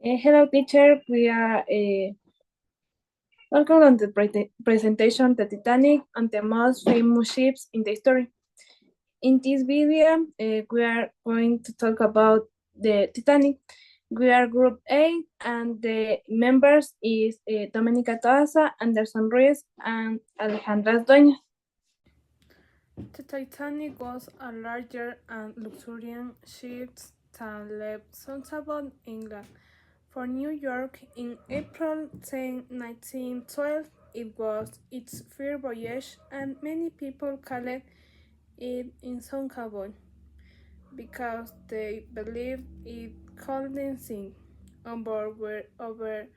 Hello, teacher. We are welcome on the presentation the Titanic and the most famous ships in the history. In this video, we are going to talk about the Titanic. We are Group A, and the members is Dominica Toasa, Anderson Ruiz, and Alejandra Dueñas. The Titanic was a larger and luxurious ship that left Southampton, England, for New York in April 10, 1912. It was its first voyage, and many people called it in Southampton because they believed it couldn't sink. On board were over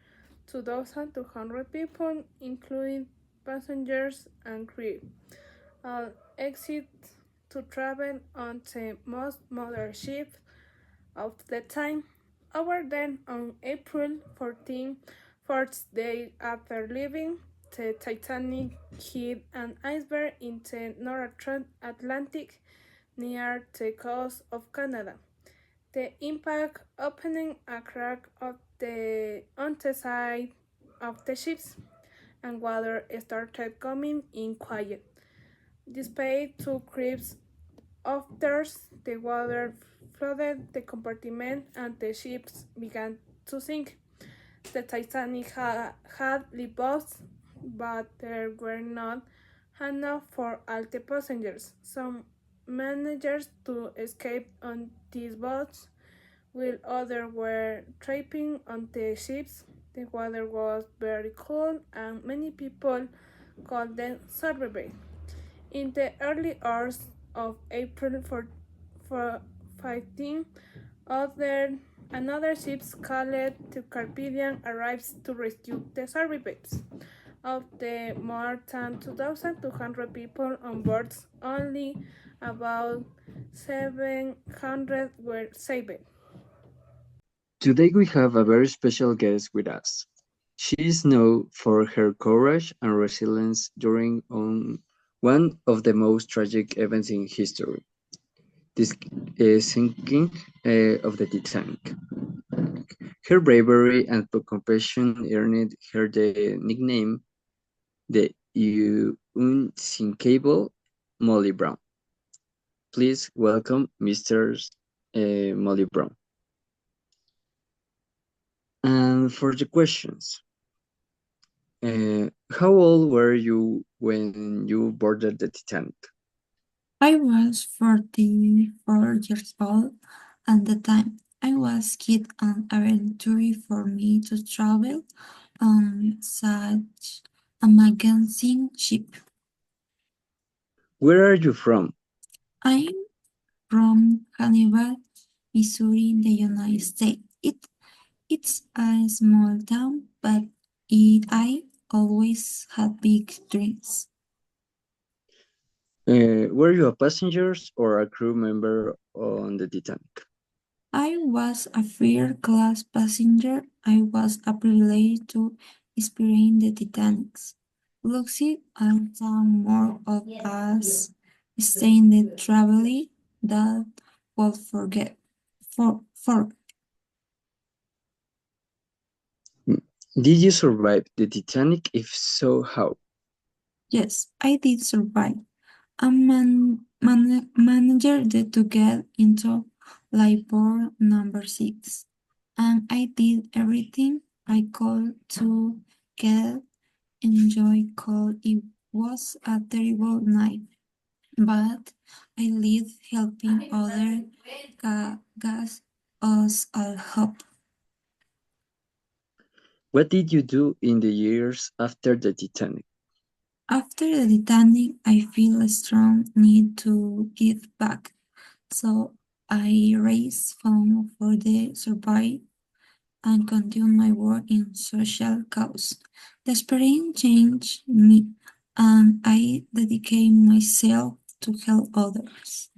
2,200 people, including passengers and crew. All exit to travel on the most modern ship of the time. Over then, on April 14, fourth day after leaving, the Titanic hit an iceberg in the North Atlantic near the coast of Canada. The impact opening a crack on the side of the ships, and water started coming in quiet. Despite two creeps after the water flooded the compartment and the ships began to sink. The Titanic had lifeboats, but there were not enough for all the passengers. Some managed to escape on these boats, while others were trapped on the ships. The water was very cold, and many people called them survivors. In the early hours of April 15, another ship called the Caribbean arrives to rescue the survivors. Of the more than 2,200 people on board, only about 700 were saved. Today we have a very special guest with us. She is known for her courage and resilience during one of the most tragic events in history, the sinking of the Titanic. Her bravery and compassion earned her the nickname the Unsinkable Molly Brown. Please welcome Mr. Molly Brown. And for the questions, how old were you when you boarded the Titanic? I was 44 years old at the time. I was kid and adventure for me to travel on such a magazine ship. Where are you from? I'm from Hannibal, Missouri, in the United States. It's a small town, but I always had big dreams. Were you a passenger or a crew member on the Titanic? I was a first-class passenger. I was a privilege to experience the Titanic's luxury and some more of us staying the traveling that will forget. For Did you survive the Titanic? If so, how? Yes, I did survive. A manager did to get into labor number 6, and I did everything I could to get enjoy cold. It was a terrible night, but I lived helping other gas us all hope. What did you do in the years after the Titanic? After the Titanic, I feel a strong need to give back. So I raised funds for the survivors and continued my work in social cause. The experience changed me, and I dedicate myself to help others.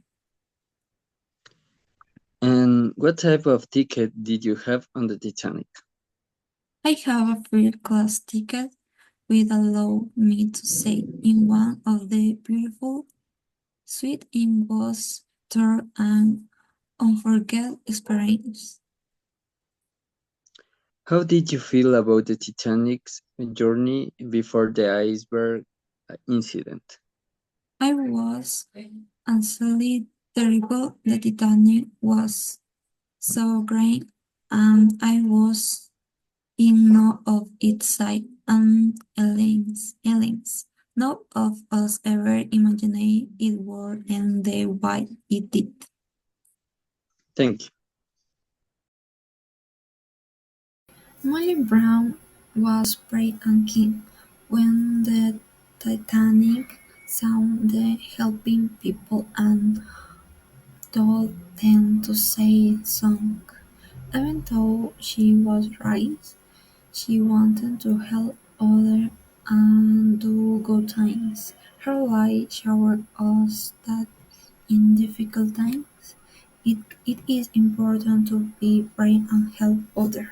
And what type of ticket did you have on the Titanic? I have a first-class ticket which allowed me to stay in one of the beautiful suites. It was an unforgettable experience. How did you feel about the Titanic's journey before the iceberg incident? I was absolutely terrible. The Titanic was so great, and I was in awe of its size and Ellen's. None of us ever imagined it would end the way it did. Thank you. Molly Brown was brave and keen. When the Titanic sank, the helping people and told them to say sunk. Even though she was right, she wanted to help others and do good things. Her life showed us that in difficult times, it is important to be brave and help others.